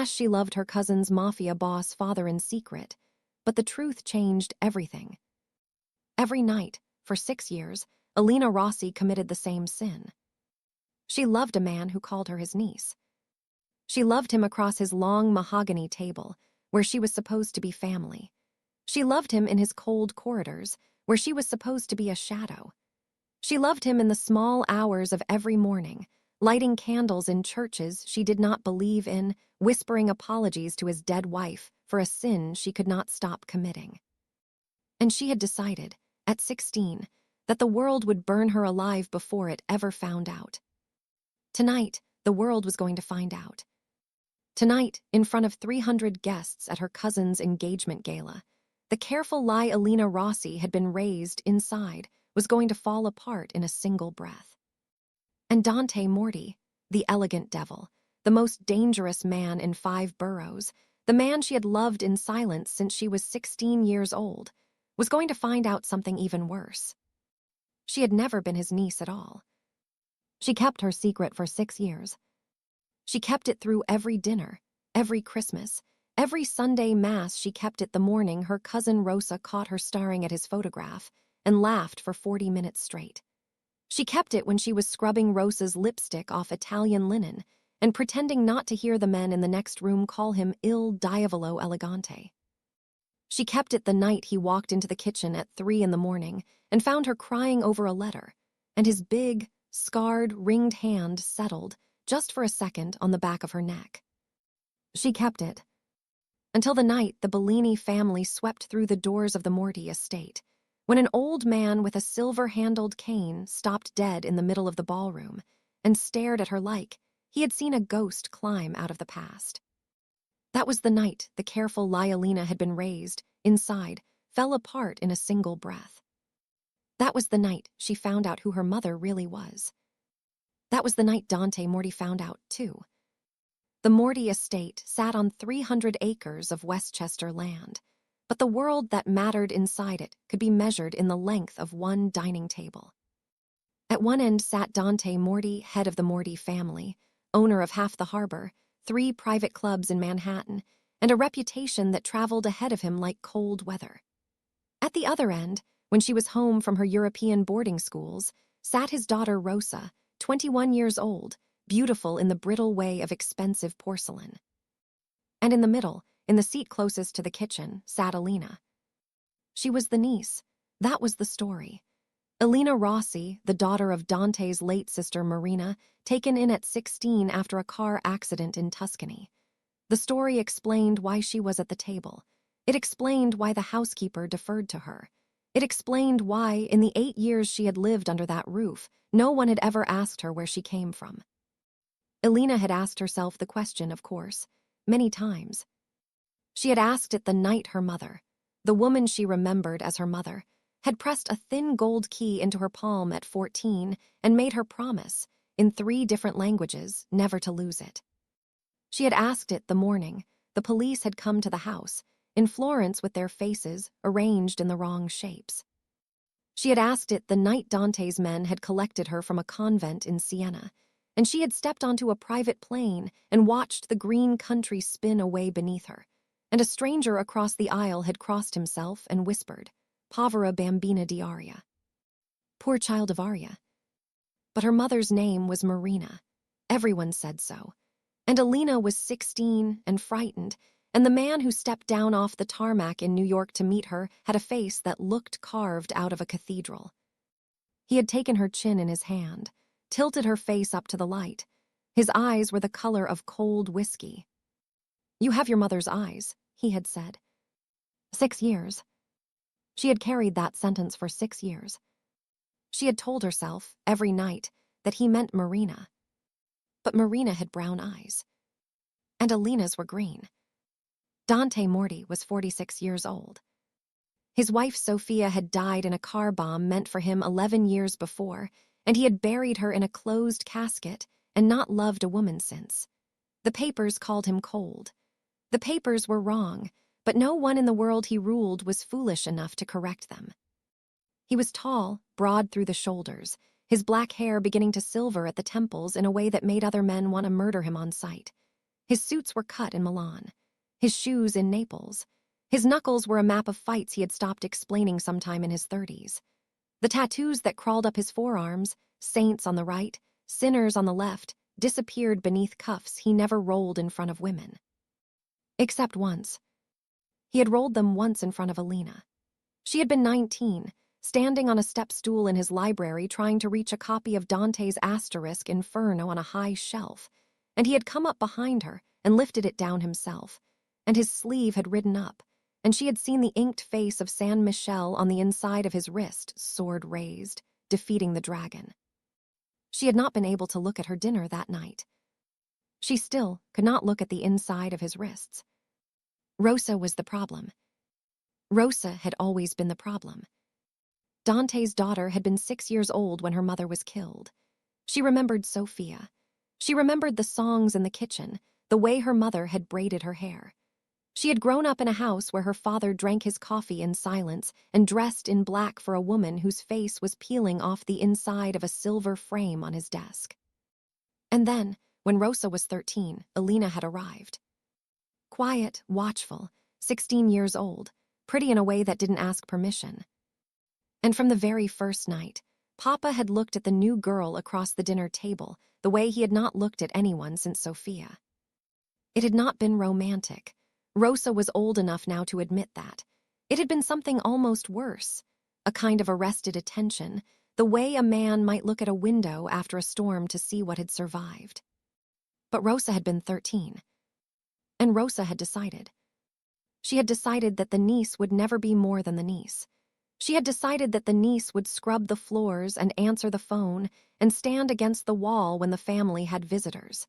She loved her cousin's Mafia boss father in secret, but the truth changed everything. Every night, for 6 years, Elena Rossi committed the same sin. She loved a man who called her his niece. She loved him across his long mahogany table, where she was supposed to be family. She loved him in his cold corridors, where she was supposed to be a shadow. She loved him in the small hours of every morning, lighting candles in churches she did not believe in, whispering apologies to his dead wife for a sin she could not stop committing. And she had decided, at 16, that the world would burn her alive before it ever found out. Tonight, the world was going to find out. Tonight, in front of 300 guests at her cousin's engagement gala, the careful lie Elena Rossi had been raised inside was going to fall apart in a single breath. And Dante Morti, the elegant devil, the most dangerous man in 5 boroughs, the man she had loved in silence since she was 16 years old, was going to find out something even worse. She had never been his niece at all. She kept her secret for 6 years. She kept it through every dinner, every Christmas, every Sunday Mass. She kept it the morning her cousin Rosa caught her staring at his photograph and laughed for 40 minutes straight. She kept it when she was scrubbing Rosa's lipstick off Italian linen and pretending not to hear the men in the next room call him Il Diavolo Elegante. She kept it the night he walked into the kitchen at 3 in the morning and found her crying over a letter, and his big, scarred, ringed hand settled, just for a second, on the back of her neck. She kept it until the night the Bellini family swept through the doors of the Morti estate, when an old man with a silver-handled cane stopped dead in the middle of the ballroom and stared at her like he had seen a ghost climb out of the past. That was the night the careful lie Elena had been raised, inside, fell apart in a single breath. That was the night she found out who her mother really was. That was the night Dante Morti found out, too. The Morti estate sat on 300 acres of Westchester land, but the world that mattered inside it could be measured in the length of one dining table. At one end sat Dante Morti, head of the Morti family, owner of half the harbor, 3 private clubs in Manhattan, and a reputation that traveled ahead of him like cold weather. At the other end, when she was home from her European boarding schools, sat his daughter Rosa, 21 years old, beautiful in the brittle way of expensive porcelain. And in the middle, in the seat closest to the kitchen, sat Elena. She was the niece. That was the story. Elena Rossi, the daughter of Dante's late sister Marina, taken in at 16 after a car accident in Tuscany. The story explained why she was at the table. It explained why the housekeeper deferred to her. It explained why, in the 8 years she had lived under that roof, no one had ever asked her where she came from. Elena had asked herself the question, of course, many times. She had asked it the night her mother, the woman she remembered as her mother, had pressed a thin gold key into her palm at 14 and made her promise, in 3 different languages, never to lose it. She had asked it the morning the police had come to the house, in Florence with their faces arranged in the wrong shapes. She had asked it the night Dante's men had collected her from a convent in Siena, and she had stepped onto a private plane and watched the green country spin away beneath her, and a stranger across the aisle had crossed himself and whispered, "Povera bambina di Aria." Poor child of Aria. But her mother's name was Marina. Everyone said so. And Elena was 16 and frightened, and the man who stepped down off the tarmac in New York to meet her had a face that looked carved out of a cathedral. He had taken her chin in his hand, tilted her face up to the light. His eyes were the color of cold whiskey. "You have your mother's eyes," he had said. 6 years. She had carried that sentence for 6 years. She had told herself, every night, that he meant Marina. But Marina had brown eyes. And Elena's were green. Dante Morti was 46 years old. His wife Sophia had died in a car bomb meant for him 11 years before, and he had buried her in a closed casket and not loved a woman since. The papers called him cold. The papers were wrong, but no one in the world he ruled was foolish enough to correct them. He was tall, broad through the shoulders, his black hair beginning to silver at the temples in a way that made other men want to murder him on sight. His suits were cut in Milan, his shoes in Naples. His knuckles were a map of fights he had stopped explaining sometime in his 30s. The tattoos that crawled up his forearms, saints on the right, sinners on the left, disappeared beneath cuffs he never rolled in front of women. Except once. He had rolled them once in front of Elena. She had been 19, standing on a step stool in his library trying to reach a copy of Dante's Asterisk Inferno on a high shelf, and he had come up behind her and lifted it down himself, and his sleeve had ridden up, and she had seen the inked face of San Michele on the inside of his wrist, sword raised, defeating the dragon. She had not been able to look at her dinner that night. She still could not look at the inside of his wrists. Rosa was the problem. Rosa had always been the problem. Dante's daughter had been 6 years old when her mother was killed. She remembered Sophia. She remembered the songs in the kitchen, the way her mother had braided her hair. She had grown up in a house where her father drank his coffee in silence and dressed in black for a woman whose face was peeling off the inside of a silver frame on his desk. And then, when Rosa was 13, Elena had arrived. Quiet, watchful, 16 years old, pretty in a way that didn't ask permission. And from the very first night, Papa had looked at the new girl across the dinner table the way he had not looked at anyone since Sophia. It had not been romantic. Rosa was old enough now to admit that. It had been something almost worse, a kind of arrested attention, the way a man might look at a window after a storm to see what had survived. But Rosa had been 13. And Rosa had decided. She had decided that the niece would never be more than the niece. She had decided that the niece would scrub the floors and answer the phone and stand against the wall when the family had visitors.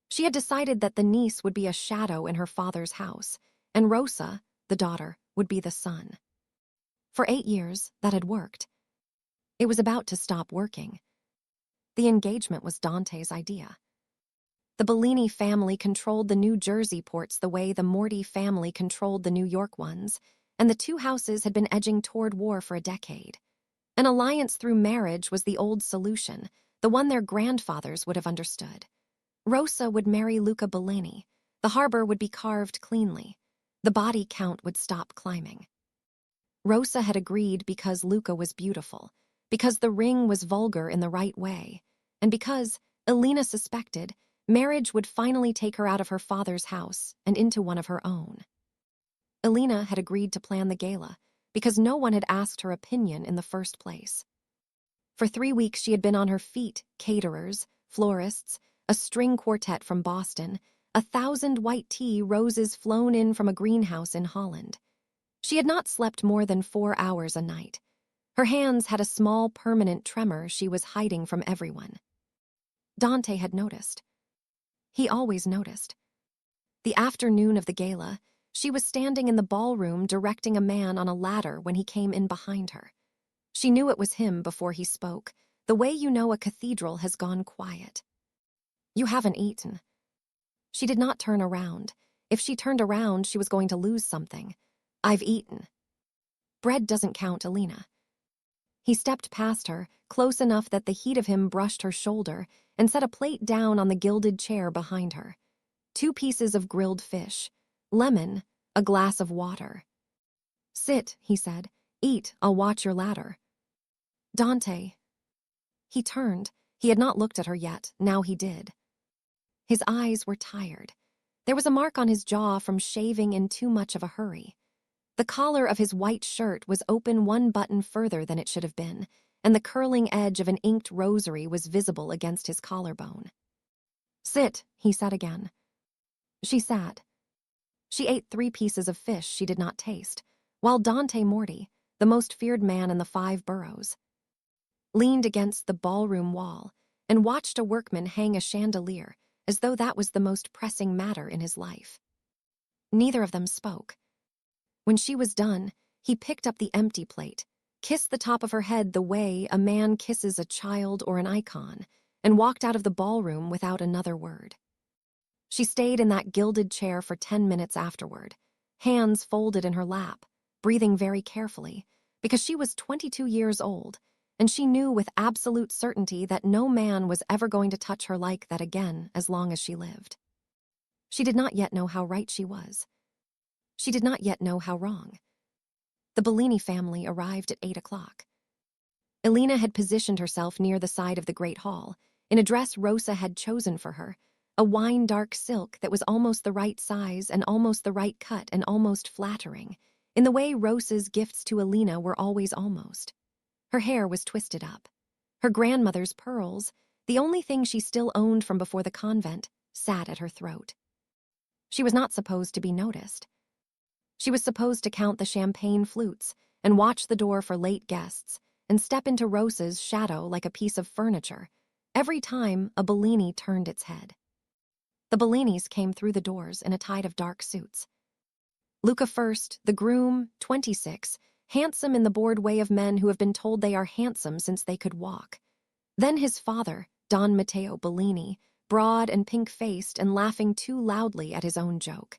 She had decided that the niece would be a shadow in her father's house, and Rosa, the daughter, would be the sun. For 8 years, that had worked. It was about to stop working. The engagement was Dante's idea. The Bellini family controlled the New Jersey ports the way the Morty family controlled the New York ones, and the two houses had been edging toward war for a decade. An alliance through marriage was the old solution, the one their grandfathers would have understood. Rosa would marry Luca Bellini. The harbor would be carved cleanly. The body count would stop climbing. Rosa had agreed because Luca was beautiful, because the ring was vulgar in the right way, and because, Elena suspected, marriage would finally take her out of her father's house and into one of her own. Elena had agreed to plan the gala because no one had asked her opinion in the first place. For 3 weeks she had been on her feet, caterers, florists, a string quartet from Boston, 1,000 white tea roses flown in from a greenhouse in Holland. She had not slept more than 4 hours a night. Her hands had a small permanent tremor she was hiding from everyone. Dante had noticed. He always noticed. The afternoon of the gala, she was standing in the ballroom directing a man on a ladder when he came in behind her. She knew it was him before he spoke, the way you know a cathedral has gone quiet. "You haven't eaten." She did not turn around. If she turned around, she was going to lose something. "I've eaten." "Bread doesn't count, Elena." He stepped past her, close enough that the heat of him brushed her shoulder, and set a plate down on the gilded chair behind her. 2 pieces of grilled fish, lemon, a glass of water. "Sit," he said. "Eat, I'll watch your ladder." "Dante." He turned. He had not looked at her yet, now he did. His eyes were tired. There was a mark on his jaw from shaving in too much of a hurry. The collar of his white shirt was open 1 button further than it should have been, and the curling edge of an inked rosary was visible against his collarbone. "Sit," he said again. She sat. She ate 3 pieces of fish she did not taste, while Dante Morty, the most feared man in the 5 boroughs, leaned against the ballroom wall and watched a workman hang a chandelier as though that was the most pressing matter in his life. Neither of them spoke. When she was done, he picked up the empty plate, kissed the top of her head the way a man kisses a child or an icon, and walked out of the ballroom without another word. She stayed in that gilded chair for 10 minutes afterward, hands folded in her lap, breathing very carefully, because she was 22 years old, and she knew with absolute certainty that no man was ever going to touch her like that again as long as she lived. She did not yet know how right she was. She did not yet know how wrong. The Bellini family arrived at 8 o'clock. Elena had positioned herself near the side of the great hall, in a dress Rosa had chosen for her, a wine-dark silk that was almost the right size and almost the right cut and almost flattering, in the way Rosa's gifts to Elena were always almost. Her hair was twisted up. Her grandmother's pearls, the only thing she still owned from before the convent, sat at her throat. She was not supposed to be noticed. She was supposed to count the champagne flutes and watch the door for late guests and step into Rosa's shadow like a piece of furniture every time a Bellini turned its head. The Bellinis came through the doors in a tide of dark suits. Luca first, the groom, 26, handsome in the bored way of men who have been told they are handsome since they could walk. Then his father, Don Matteo Bellini, broad and pink-faced and laughing too loudly at his own joke.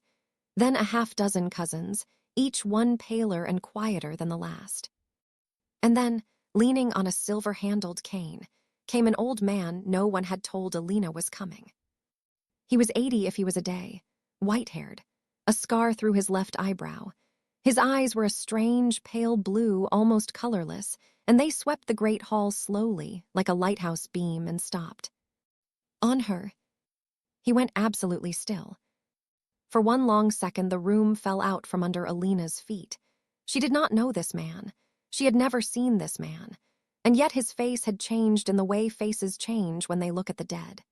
Then a half-dozen cousins, each one paler and quieter than the last. And then, leaning on a silver-handled cane, came an old man no one had told Elena was coming. He was 80 if he was a day, white-haired, a scar through his left eyebrow. His eyes were a strange, pale blue, almost colorless, and they swept the great hall slowly, like a lighthouse beam, and stopped. On her. He went absolutely still. For one long second, the room fell out from under Elena's feet. She did not know this man. She had never seen this man. And yet his face had changed in the way faces change when they look at the dead.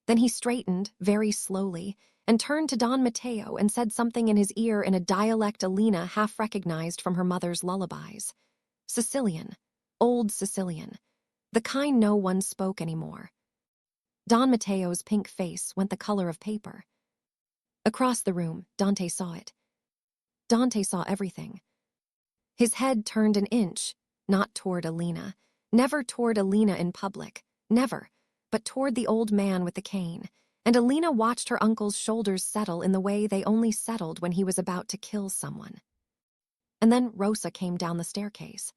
Then he straightened, very slowly, and turned to Don Matteo and said something in his ear in a dialect Elena half recognized from her mother's lullabies. Sicilian, old Sicilian, the kind no one spoke anymore. Don Matteo's pink face went the color of paper. Across the room, Dante saw it. Dante saw everything. His head turned an inch, not toward Elena, never toward Elena in public, never, but toward the old man with the cane, and Elena watched her uncle's shoulders settle in the way they only settled when he was about to kill someone. And then Rosa came down the staircase.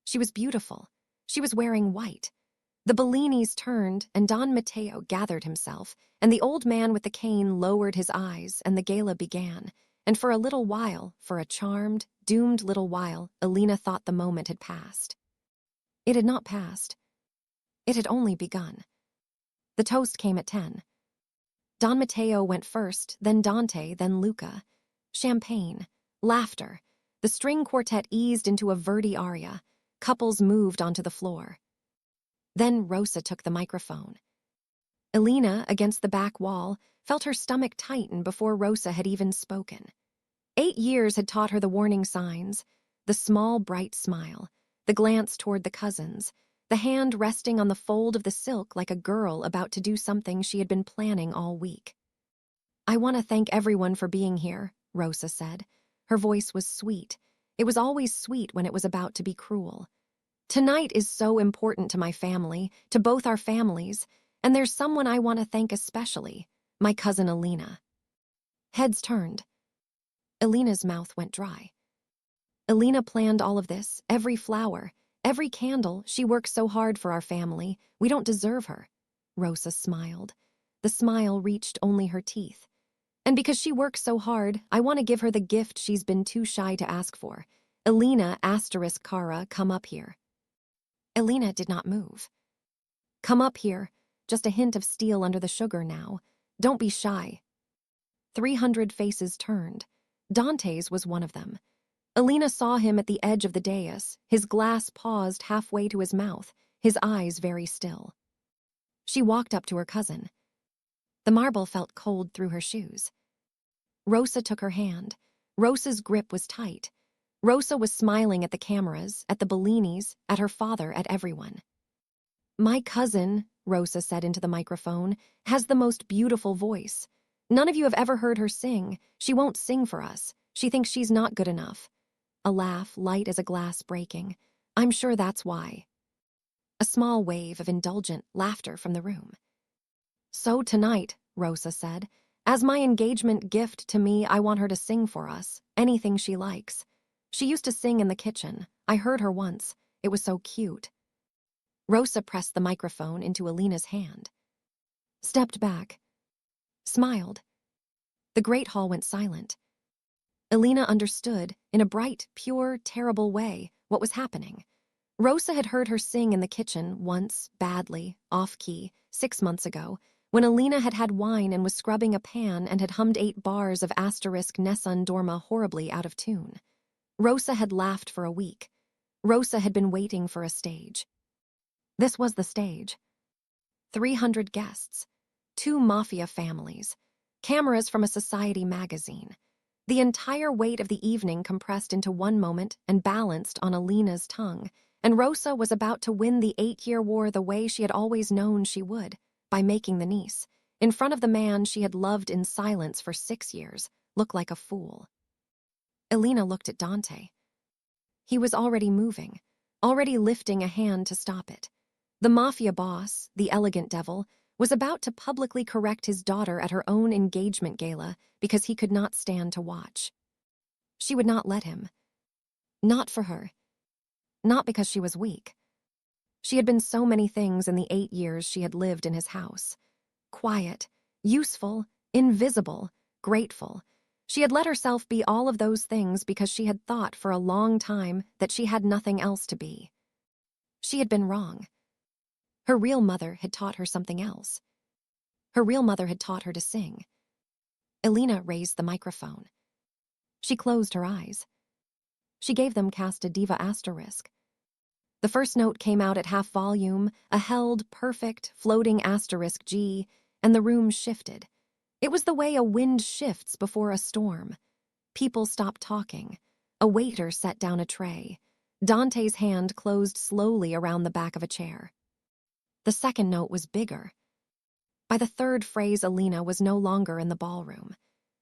She was beautiful. She was wearing white. The Bellinis turned, and Don Matteo gathered himself, and the old man with the cane lowered his eyes, and the gala began. And for a little while, for a charmed, doomed little while, Elena thought the moment had passed. It had not passed. It had only begun. The toast came at 10. Don Matteo went first, then Dante, then Luca. Champagne, laughter. The string quartet eased into a Verdi aria. Couples moved onto the floor. Then Rosa took the microphone. Elena, against the back wall, felt her stomach tighten before Rosa had even spoken. 8 years had taught her the warning signs, the small, bright smile, the glance toward the cousins, the hand resting on the fold of the silk like a girl about to do something she had been planning all week. "I want to thank everyone for being here," Rosa said. Her voice was sweet. It was always sweet when it was about to be cruel. "Tonight is so important to my family, to both our families, and there's someone I want to thank especially, my cousin Elena." Heads turned. Elena's mouth went dry. "Elena planned all of this, every flower, every candle. She works so hard for our family. We don't deserve her." Rosa smiled. The smile reached only her teeth. "And because she works so hard, I want to give her the gift she's been too shy to ask for. Elena * Cara, come up here." Elena did not move. "Come up here. Just a hint of steel under the sugar now. Don't be shy." 300 faces turned. Dante's was one of them. Elena saw him at the edge of the dais, his glass paused halfway to his mouth, his eyes very still. She walked up to her cousin. The marble felt cold through her shoes. Rosa took her hand. Rosa's grip was tight. Rosa was smiling at the cameras, at the Bellinis, at her father, at everyone. "My cousin," Rosa said into the microphone, "has the most beautiful voice. None of you have ever heard her sing. She won't sing for us. She thinks she's not good enough." A laugh, light as a glass breaking. "I'm sure that's why." A small wave of indulgent laughter from the room. "So tonight," Rosa said, "as my engagement gift to me, I want her to sing for us, anything she likes. She used to sing in the kitchen. I heard her once. It was so cute." Rosa pressed the microphone into Elena's hand. Stepped back. Smiled. The great hall went silent. Elena understood, in a bright, pure, terrible way, what was happening. Rosa had heard her sing in the kitchen once, badly, off-key, 6 months ago, when Elena had had wine and was scrubbing a pan and had hummed 8 bars of Nessun Dorma horribly out of tune. Rosa had laughed for a week. Rosa had been waiting for a stage. This was the stage. 300 guests, 2 Mafia families, cameras from a society magazine. The entire weight of the evening compressed into one moment and balanced on Elena's tongue, and Rosa was about to win the 8-year war the way she had always known she would, by making the niece, in front of the man she had loved in silence for 6 years, look like a fool. Elena looked at Dante. He was already moving, already lifting a hand to stop it. The Mafia boss, the elegant devil, was about to publicly correct his daughter at her own engagement gala because he could not stand to watch. She would not let him. Not for her. Not because she was weak. She had been so many things in the 8 years she had lived in his house. Quiet, useful, invisible, grateful. She had let herself be all of those things because she had thought for a long time that she had nothing else to be. She had been wrong. Her real mother had taught her something else. Her real mother had taught her to sing. Elena raised the microphone. She closed her eyes. She gave them Casta Diva asterisk. The first note came out at half volume, a held, perfect, floating asterisk G, and the room shifted. It was the way a wind shifts before a storm. People stopped talking. A waiter set down a tray. Dante's hand closed slowly around the back of a chair. The second note was bigger. By the third phrase, Elena was no longer in the ballroom.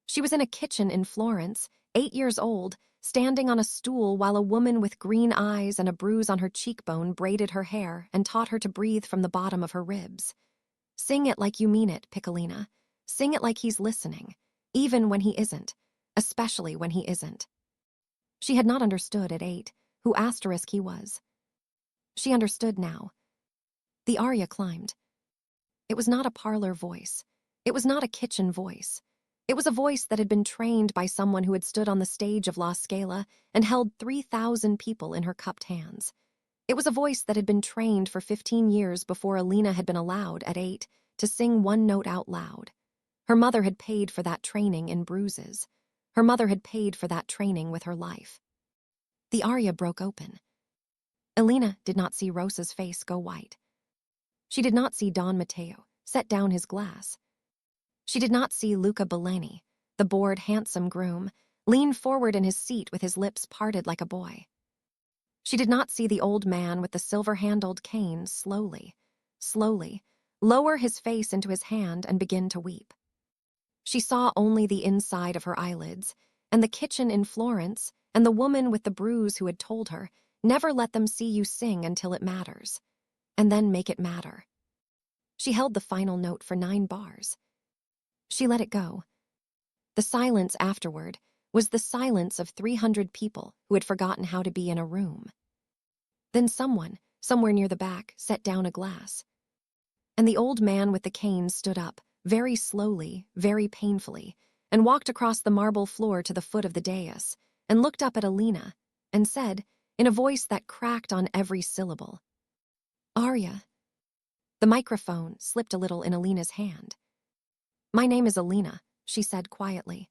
She was in a kitchen in Florence, 8 years old, standing on a stool while a woman with green eyes and a bruise on her cheekbone braided her hair and taught her to breathe from the bottom of her ribs. Sing it like you mean it, Piccolina. Sing it like he's listening, even when he isn't, especially when he isn't. She had not understood at 8 who asterisk he was. She understood now. The aria climbed. It was not a parlor voice. It was not a kitchen voice. It was a voice that had been trained by someone who had stood on the stage of La Scala and held 3,000 people in her cupped hands. It was a voice that had been trained for 15 years before Elena had been allowed, at 8, to sing one note out loud. Her mother had paid for that training in bruises. Her mother had paid for that training with her life. The aria broke open. Elena did not see Rosa's face go white. She did not see Don Matteo set down his glass. She did not see Luca Bellini, the bored, handsome groom, lean forward in his seat with his lips parted like a boy. She did not see the old man with the silver-handled cane slowly, lower his face into his hand and begin to weep. She saw only the inside of her eyelids, and the kitchen in Florence, and the woman with the bruise who had told her, never let them see you sing until it matters, and then make it matter. She held the final note for 9 bars. She let it go. The silence afterward was the silence of 300 people who had forgotten how to be in a room. Then someone, somewhere near the back, set down a glass. And the old man with the cane stood up, very slowly, very painfully, and walked across the marble floor to the foot of the dais, and looked up at Elena, and said, in a voice that cracked on every syllable, "Arya." The microphone slipped a little in Elena's hand. "My name is Elena," she said quietly.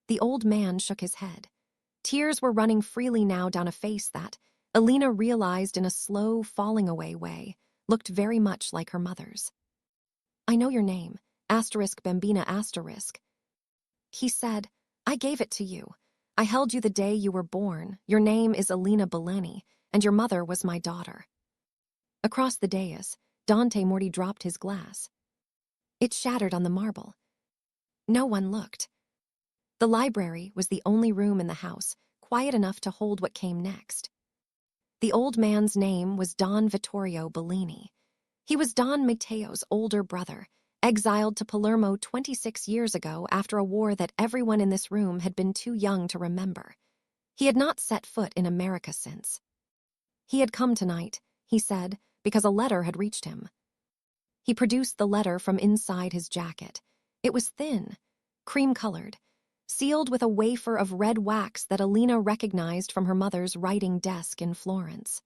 The old man shook his head. Tears were running freely now down a face that, Elena realized in a slow, falling-away way, looked very much like her mother's. "I know your name, asterisk Bambina asterisk." He said, "I gave it to you. I held you the day you were born. Your name is Elena Bellini, and your mother was my daughter." Across the dais, Dante Morti dropped his glass. It shattered on the marble. No one looked. The library was the only room in the house quiet enough to hold what came next. The old man's name was Don Vittorio Bellini. He was Don Matteo's older brother, exiled to Palermo 26 years ago after a war that everyone in this room had been too young to remember. He had not set foot in America since. He had come tonight, he said, because a letter had reached him. He produced the letter from inside his jacket. It was thin, cream-colored, sealed with a wafer of red wax that Elena recognized from her mother's writing desk in Florence.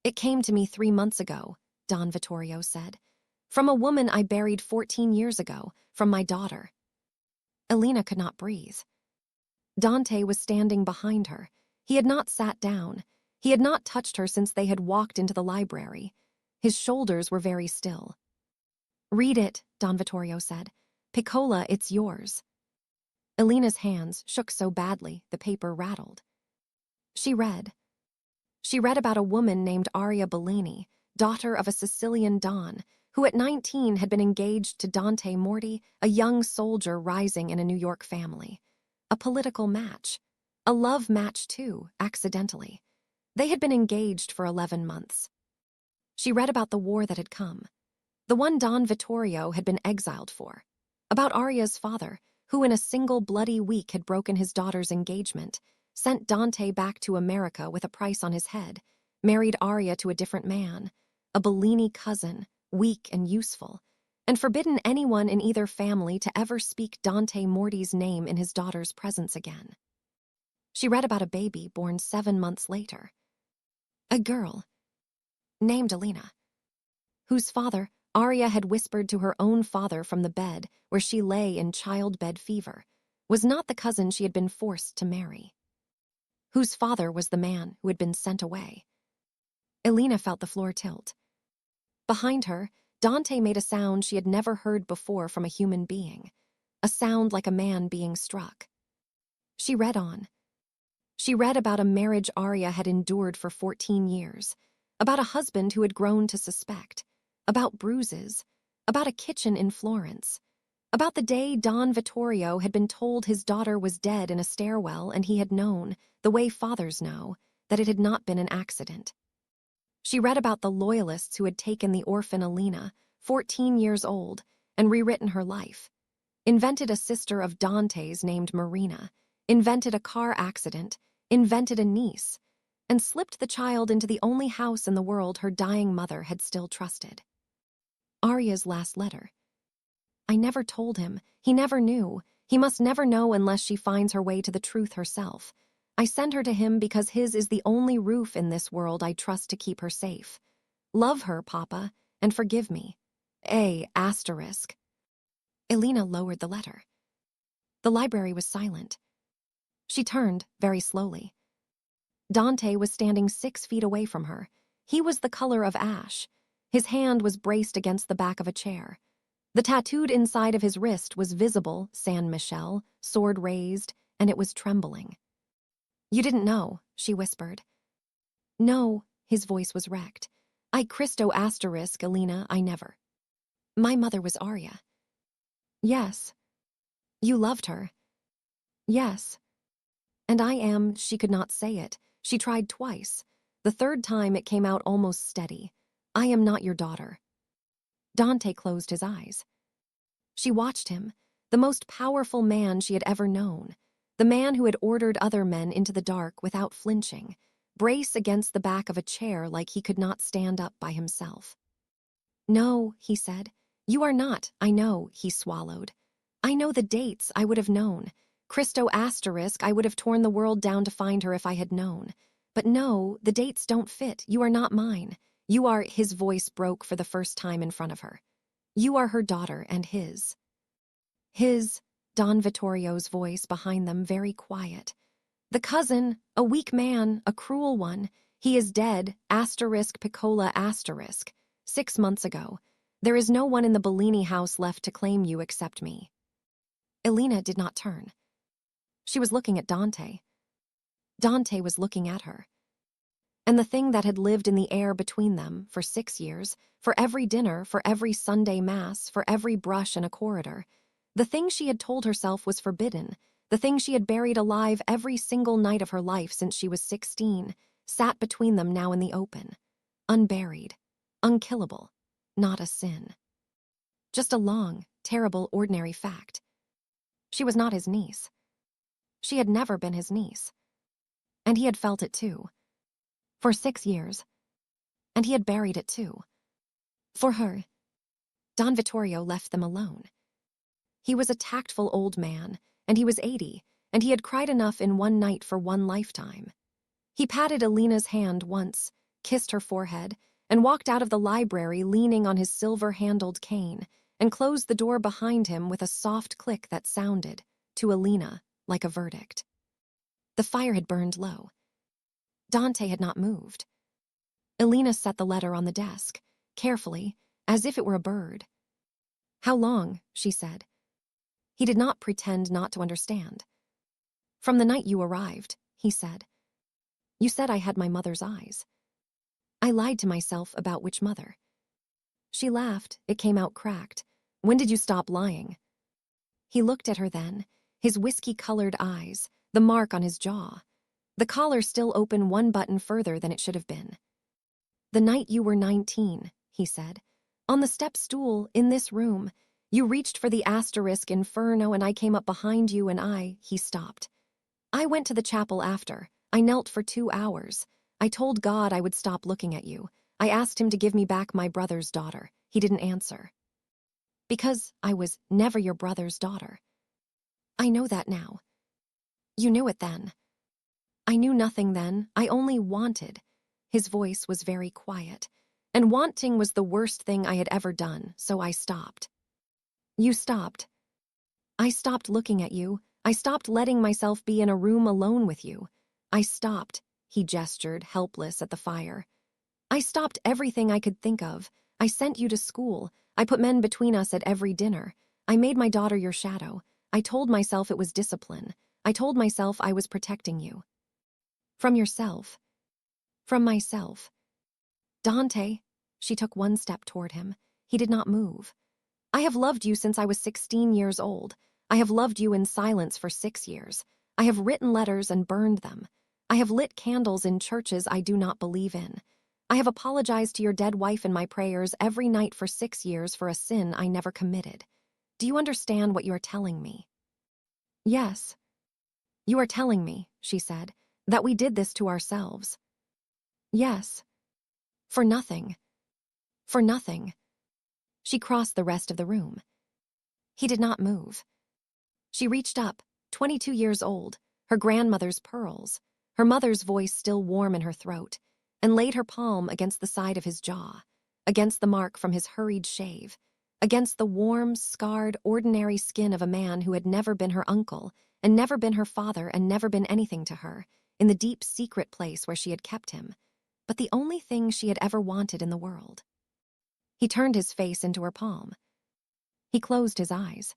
"It came to me 3 months ago," Don Vittorio said. "From a woman I buried 14 years ago, from my daughter." Elena could not breathe. Dante was standing behind her. He had not sat down. He had not touched her since they had walked into the library. His shoulders were very still. "Read it," Don Vittorio said. "Piccola, it's yours." Elena's hands shook so badly the paper rattled. She read. She read about a woman named Aria Bellini, daughter of a Sicilian don, who at 19 had been engaged to Dante Morti, a young soldier rising in a New York family. A political match. A love match, too, accidentally. They had been engaged for 11 months. She read about the war that had come. The one Don Vittorio had been exiled for. About Aria's father, who in a single bloody week had broken his daughter's engagement, sent Dante back to America with a price on his head, married Aria to a different man, a Bellini cousin, weak and useful, and forbidden anyone in either family to ever speak Dante Morti's name in his daughter's presence again. She read about a baby born 7 months later. A girl, named Elena, whose father, Aria had whispered to her own father from the bed where she lay in childbed fever, was not the cousin she had been forced to marry. Whose father was the man who had been sent away. Elena felt the floor tilt. Behind her, Dante made a sound she had never heard before from a human being, a sound like a man being struck. She read on. She read about a marriage Aria had endured for 14 years, about a husband who had grown to suspect, about bruises, about a kitchen in Florence, about the day Don Vittorio had been told his daughter was dead in a stairwell and he had known, the way fathers know, that it had not been an accident. She read about the loyalists who had taken the orphan Elena, 14 years old, and rewritten her life, invented a sister of Dante's named Marina, invented a car accident, invented a niece, and slipped the child into the only house in the world her dying mother had still trusted. Aria's last letter. "I never told him. He never knew. He must never know unless she finds her way to the truth herself. I send her to him because his is the only roof in this world I trust to keep her safe. Love her, Papa, and forgive me. A**. Elena lowered the letter. The library was silent. She turned, very slowly. Dante was standing 6 feet away from her. He was the color of ash. His hand was braced against the back of a chair. The tattooed inside of his wrist was visible, San Michel, sword raised, and it was trembling. "You didn't know," she whispered. "No," his voice was wrecked. "I Christo asterisk, Elena, I never. My mother was Aria." "Yes." "You loved her." "Yes." "And I am," she could not say it. She tried twice. The third time it came out almost steady. "I am not your daughter." Dante closed his eyes. She watched him, the most powerful man she had ever known, the man who had ordered other men into the dark without flinching, brace against the back of a chair like he could not stand up by himself. "No," he said. "You are not, I know," he swallowed. "I know the dates, I would have known. Christo asterisk, I would have torn the world down to find her if I had known. But no, the dates don't fit. You are not mine. You are," his voice broke for the first time in front of her. "You are her daughter and his." His, Don Vittorio's voice behind them very quiet. "The cousin, a weak man, a cruel one. He is dead, asterisk piccola asterisk, 6 months ago. There is no one in the Bellini house left to claim you except me." Elena did not turn. She was looking at Dante. Dante was looking at her. And the thing that had lived in the air between them for 6 years, for every dinner, for every Sunday mass, for every brush in a corridor, the thing she had told herself was forbidden, the thing she had buried alive every single night of her life since she was 16, sat between them now in the open, unburied, unkillable, not a sin. Just a long, terrible, ordinary fact. She was not his niece. She had never been his niece. And he had felt it too. For 6 years. And he had buried it too. For her. Don Vittorio left them alone. He was a tactful old man, and he was 80, and he had cried enough in one night for one lifetime. He patted Elena's hand once, kissed her forehead, and walked out of the library leaning on his silver-handled cane, and closed the door behind him with a soft click that sounded, to Elena, like a verdict. The fire had burned low. Dante had not moved. Elena set the letter on the desk, carefully, as if it were a bird. "How long?" she said. He did not pretend not to understand. "From the night you arrived," he said. "You said I had my mother's eyes." "I lied to myself about which mother." She laughed. It came out cracked. "When did you stop lying?" He looked at her then, his whiskey-colored eyes, the mark on his jaw. The collar still open one button further than it should have been. "The night you were 19, he said. "On the step stool, in this room. You reached for the asterisk inferno and I came up behind you and he stopped. I went to the chapel after. I knelt for 2 hours. I told God I would stop looking at you. I asked him to give me back my brother's daughter. He didn't answer. Because I was never your brother's daughter. I know that now. You knew it then. I knew nothing then. I only wanted." His voice was very quiet. "And wanting was the worst thing I had ever done, so I stopped." "You stopped." "I stopped looking at you. I stopped letting myself be in a room alone with you. I stopped," he gestured, helpless at the fire. "I stopped everything I could think of. I sent you to school. I put men between us at every dinner. I made my daughter your shadow. I told myself it was discipline. I told myself I was protecting you." "From yourself." "From myself." "Dante," she took one step toward him. He did not move. "I have loved you since I was 16 years old. I have loved you in silence for 6 years. I have written letters and burned them. I have lit candles in churches I do not believe in. I have apologized to your dead wife in my prayers every night for 6 years for a sin I never committed. Do you understand what you are telling me?" "Yes." "You are telling me," she said, "that we did this to ourselves." "Yes." "For nothing." "For nothing." She crossed the rest of the room. He did not move. She reached up, 22 years old, her grandmother's pearls, her mother's voice still warm in her throat, and laid her palm against the side of his jaw, against the mark from his hurried shave, against the warm, scarred, ordinary skin of a man who had never been her uncle, and never been her father, and never been anything to her, in the deep secret place where she had kept him, but the only thing she had ever wanted in the world. He turned his face into her palm. He closed his eyes.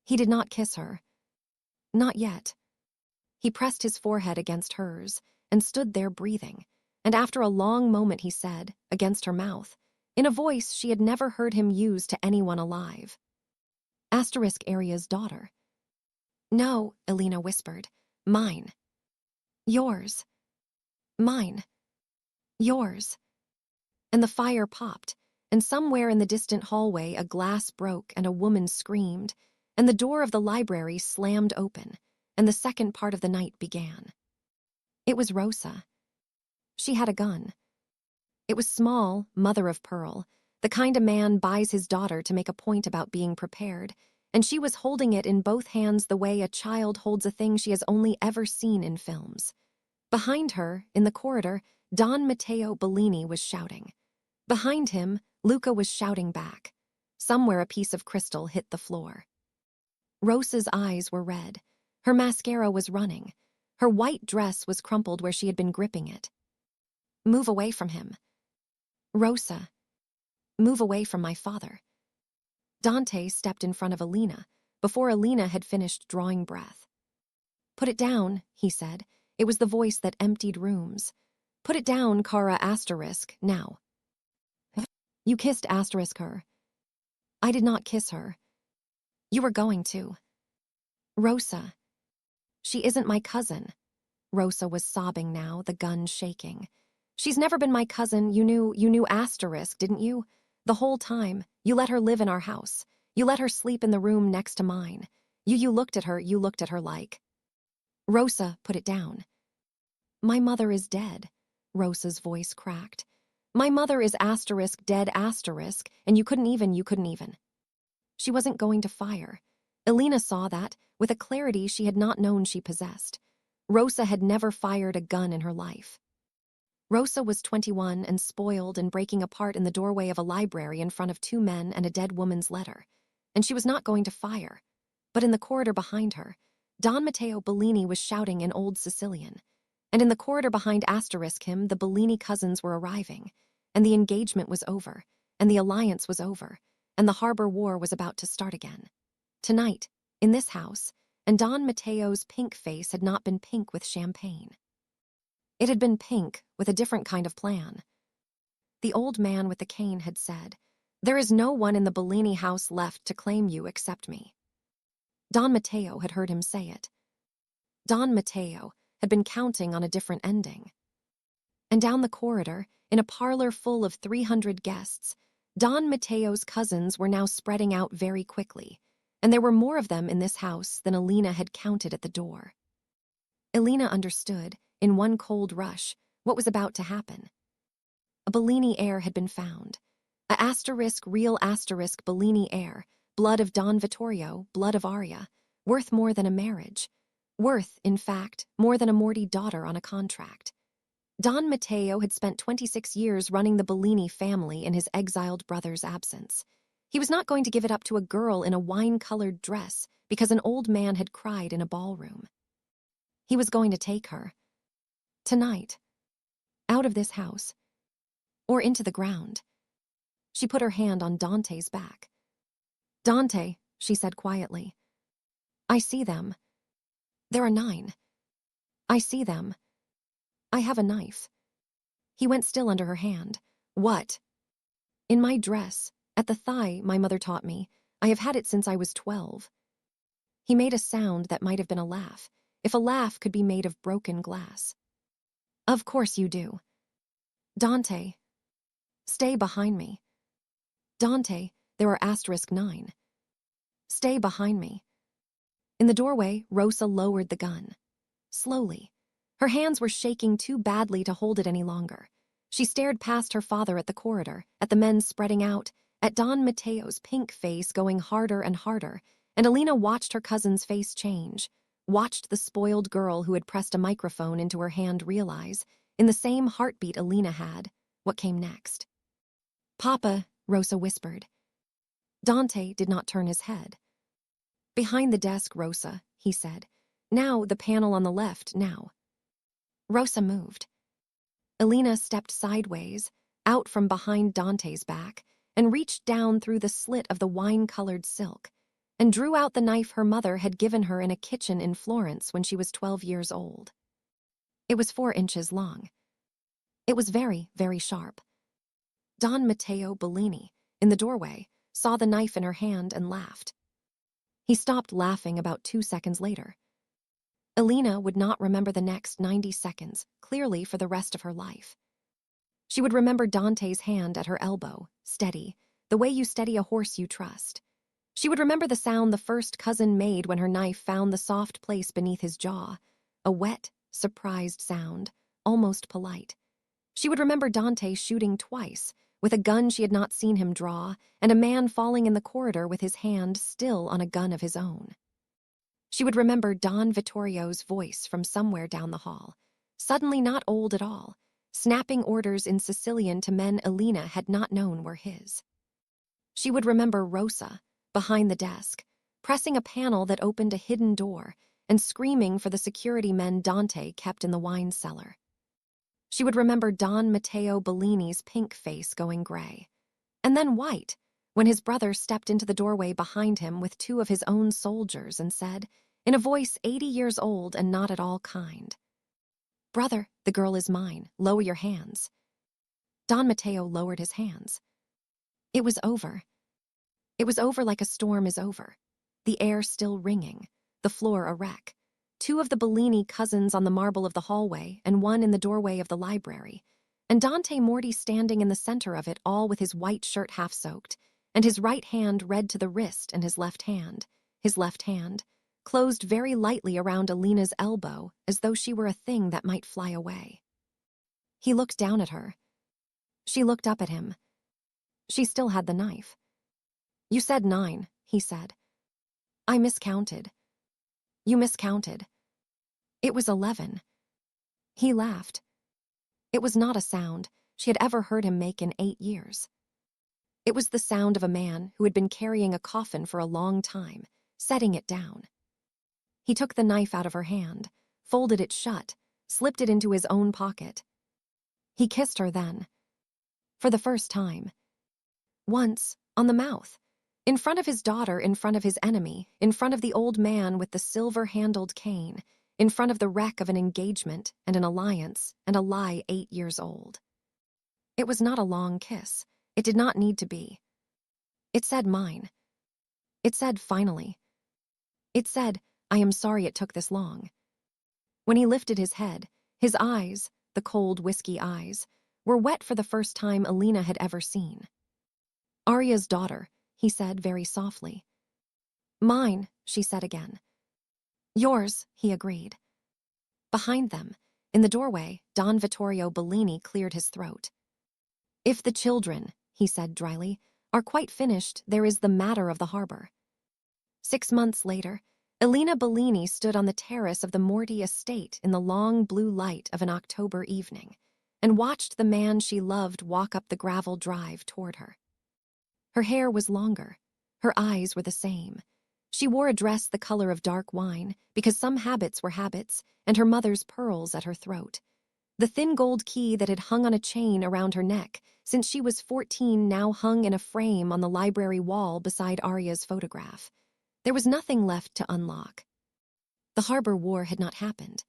He did not kiss her. Not yet. He pressed his forehead against hers and stood there breathing, and after a long moment he said, against her mouth, in a voice she had never heard him use to anyone alive, *Aria's daughter. "No," Elena whispered. "Mine." "Yours." "Mine." "Yours." And the fire popped, and somewhere in the distant hallway a glass broke and a woman screamed, and the door of the library slammed open, and the second part of the night began. It was Rosa. She had a gun. It was small, mother of pearl, the kind a man buys his daughter to make a point about being prepared, and she was holding it in both hands the way a child holds a thing she has only ever seen in films. Behind her, in the corridor, Don Matteo Bellini was shouting. Behind him, Luca was shouting back. Somewhere a piece of crystal hit the floor. Rosa's eyes were red. Her mascara was running. Her white dress was crumpled where she had been gripping it. "Move away from him." "Rosa." "Move away from my father." Dante stepped in front of Elena, before Elena had finished drawing breath. "Put it down," he said. It was the voice that emptied rooms. "Put it down, Cara *, now." "You kissed * her." "I did not kiss her." "You were going to." "Rosa." "She isn't my cousin." Rosa was sobbing now, the gun shaking. "She's never been my cousin. You knew *, didn't you? The whole time. You let her live in our house. You let her sleep in the room next to mine. You looked at her like." "Rosa, put it down." "My mother is dead." Rosa's voice cracked. "My mother is *, dead *, and you couldn't even. She wasn't going to fire. Elena saw that, with a clarity she had not known she possessed. Rosa had never fired a gun in her life. Rosa was 21 and spoiled and breaking apart in the doorway of a library in front of two men and a dead woman's letter. And she was not going to fire. But in the corridor behind her, Don Matteo Bellini was shouting in Old Sicilian. And in the corridor behind him, the Bellini cousins were arriving. And the engagement was over, and the alliance was over, and the harbor war was about to start again. Tonight, in this house, and Don Matteo's pink face had not been pink with champagne. It had been pink with a different kind of plan. The old man with the cane had said, "There is no one in the Bellini house left to claim you except me." Don Matteo had heard him say it. Don Matteo had been counting on a different ending. And down the corridor, in a parlor full of 300 guests, Don Matteo's cousins were now spreading out very quickly, and there were more of them in this house than Elena had counted at the door. Elena understood, in one cold rush, what was about to happen. A Bellini heir had been found. Real Bellini heir, blood of Don Vittorio, blood of Aria, worth more than a marriage. Worth, in fact, more than a Morty daughter on a contract. Don Matteo had spent 26 years running the Bellini family in his exiled brother's absence. He was not going to give it up to a girl in a wine-colored dress because an old man had cried in a ballroom. He was going to take her. Tonight. Out of this house. Or into the ground. She put her hand on Dante's back. "Dante," she said quietly. "I see them. There are 9. I see them. I have a knife." He went still under her hand. "What?" "In my dress, at the thigh, my mother taught me. I have had it since I was 12. He made a sound that might have been a laugh, if a laugh could be made of broken glass. "Of course you do. Dante. Stay behind me. Dante, there are *9. Stay behind me." In the doorway, Rosa lowered the gun. Slowly. Her hands were shaking too badly to hold it any longer. She stared past her father at the corridor, at the men spreading out, at Don Matteo's pink face going harder and harder, and Elena watched her cousin's face change, watched the spoiled girl who had pressed a microphone into her hand realize, in the same heartbeat Elena had, what came next. "Papa," Rosa whispered. Dante did not turn his head. "Behind the desk, Rosa," he said. "Now, the panel on the left, now." Rosa moved. Elena stepped sideways, out from behind Dante's back, and reached down through the slit of the wine-colored silk, and drew out the knife her mother had given her in a kitchen in Florence when she was 12 years old. It was 4 inches long. It was very, very sharp. Don Matteo Bellini, in the doorway, saw the knife in her hand and laughed. He stopped laughing about 2 seconds later. Elena would not remember the next 90 seconds clearly for the rest of her life. She would remember Dante's hand at her elbow, steady, the way you steady a horse you trust. She would remember the sound the first cousin made when her knife found the soft place beneath his jaw, a wet, surprised sound, almost polite. She would remember Dante shooting twice, with a gun she had not seen him draw, and a man falling in the corridor with his hand still on a gun of his own. She would remember Don Vittorio's voice from somewhere down the hall, suddenly not old at all, snapping orders in Sicilian to men Elena had not known were his. She would remember Rosa, behind the desk, pressing a panel that opened a hidden door and screaming for the security men Dante kept in the wine cellar. She would remember Don Matteo Bellini's pink face going gray, and then white, when his brother stepped into the doorway behind him with 2 of his own soldiers and said, in a voice 80 years old and not at all kind, "Brother, the girl is mine. Lower your hands." Don Matteo lowered his hands. It was over. It was over like a storm is over. The air still ringing, the floor a wreck. 2 of the Bellini cousins on the marble of the hallway and 1 in the doorway of the library, and Dante Morty standing in the center of it all with his white shirt half soaked, and his right hand red to the wrist and his left hand, closed very lightly around Elena's elbow as though she were a thing that might fly away. He looked down at her. She looked up at him. She still had the knife. "You said 9, he said. I miscounted. You miscounted. It was 11. He laughed. It was not a sound she had ever heard him make in 8 years. It was the sound of a man who had been carrying a coffin for a long time, setting it down. He took the knife out of her hand, folded it shut, slipped it into his own pocket. He kissed her then. For the first time. Once, on the mouth. In front of his daughter, in front of his enemy, in front of the old man with the silver-handled cane, in front of the wreck of an engagement and an alliance and a lie 8 years old. It was not a long kiss. It did not need to be. It said mine. It said finally. It said, I am sorry it took this long. When he lifted his head, his eyes, the cold whiskey eyes, were wet for the first time Elena had ever seen. Arya's daughter, he said very softly. Mine, she said again. Yours, he agreed. Behind them, in the doorway, Don Vittorio Bellini cleared his throat. If the children, he said dryly, are quite finished, there is the matter of the harbor. 6 months later, Elena Bellini stood on the terrace of the Morty estate in the long blue light of an October evening and watched the man she loved walk up the gravel drive toward her. Her hair was longer. Her eyes were the same. She wore a dress the color of dark wine because some habits were habits and her mother's pearls at her throat. The thin gold key that had hung on a chain around her neck since she was 14 now hung in a frame on the library wall beside Arya's photograph. There was nothing left to unlock. The harbor war had not happened.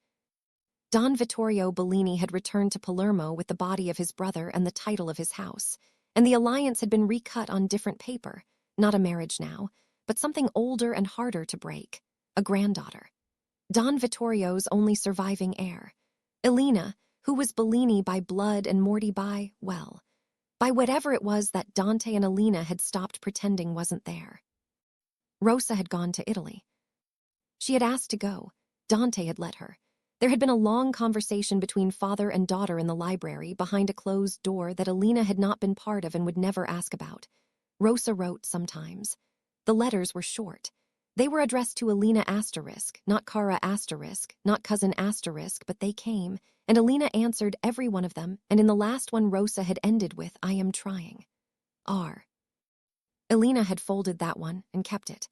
Don Vittorio Bellini had returned to Palermo with the body of his brother and the title of his house, and the alliance had been recut on different paper, not a marriage now, but something older and harder to break, a granddaughter. Don Vittorio's only surviving heir. Elena, who was Bellini by blood and Morty by, well, by whatever it was that Dante and Elena had stopped pretending wasn't there. Rosa had gone to Italy. She had asked to go. Dante had let her. There had been a long conversation between father and daughter in the library behind a closed door that Elena had not been part of and would never ask about. Rosa wrote sometimes. The letters were short. They were addressed to Elena asterisk, not Cara asterisk, not cousin asterisk, but they came, and Elena answered every one of them, and in the last one Rosa had ended with, I am trying. R. Elena had folded that one and kept it.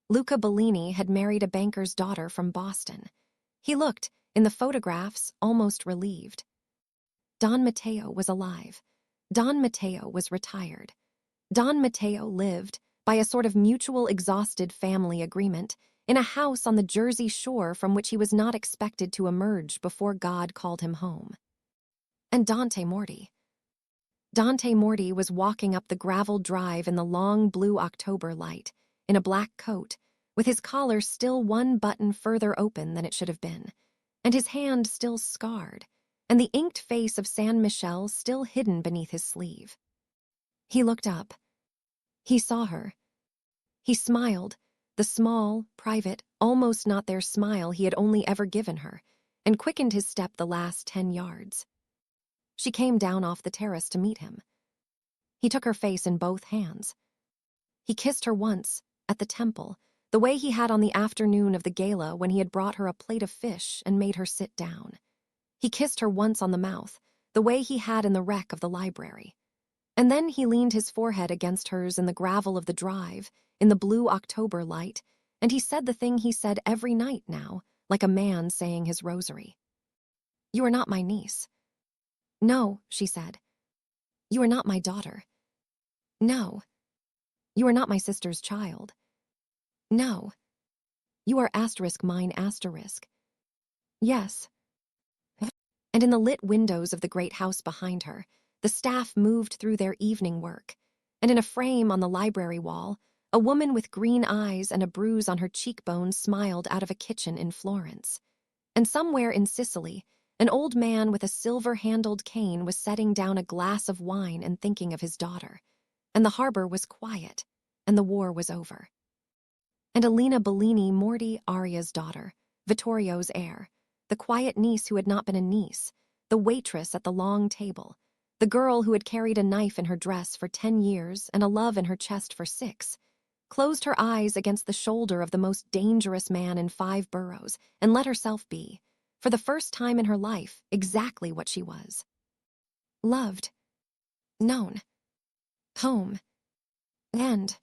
Luca Bellini had married a banker's daughter from Boston. He looked, in the photographs, almost relieved. Don Matteo was alive. Don Matteo was retired. Don Matteo lived, by a sort of mutual exhausted family agreement, in a house on the Jersey shore from which he was not expected to emerge before God called him home. And Dante Morty. Dante Morty was walking up the gravel drive in the long blue October light, in a black coat, with his collar still one button further open than it should have been, and his hand still scarred, and the inked face of San Michele still hidden beneath his sleeve. He looked up. He saw her. He smiled, the small, private, almost not their smile he had only ever given her, and quickened his step the last 10 yards. She came down off the terrace to meet him. He took her face in both hands. He kissed her once, at the temple, the way he had on the afternoon of the gala when he had brought her a plate of fish and made her sit down. He kissed her once on the mouth, the way he had in the wreck of the library. And then he leaned his forehead against hers in the gravel of the drive, in the blue October light, and he said the thing he said every night now, like a man saying his rosary. You are not my niece. No, she said. You are not my daughter. No. You are not my sister's child. No. You are asterisk mine asterisk. Yes. And in the lit windows of the great house behind her, the staff moved through their evening work, and in a frame on the library wall, a woman with green eyes and a bruise on her cheekbone smiled out of a kitchen in Florence. And somewhere in Sicily, an old man with a silver-handled cane was setting down a glass of wine and thinking of his daughter. And the harbor was quiet, and the war was over. And Elena Bellini Morty, Arya's daughter, Vittorio's heir, the quiet niece who had not been a niece, the waitress at the long table, the girl who had carried a knife in her dress for 10 years and a love in her chest for 6, closed her eyes against the shoulder of the most dangerous man in 5 boroughs, and let herself be, for the first time in her life, exactly what she was. Loved. Known. Home. And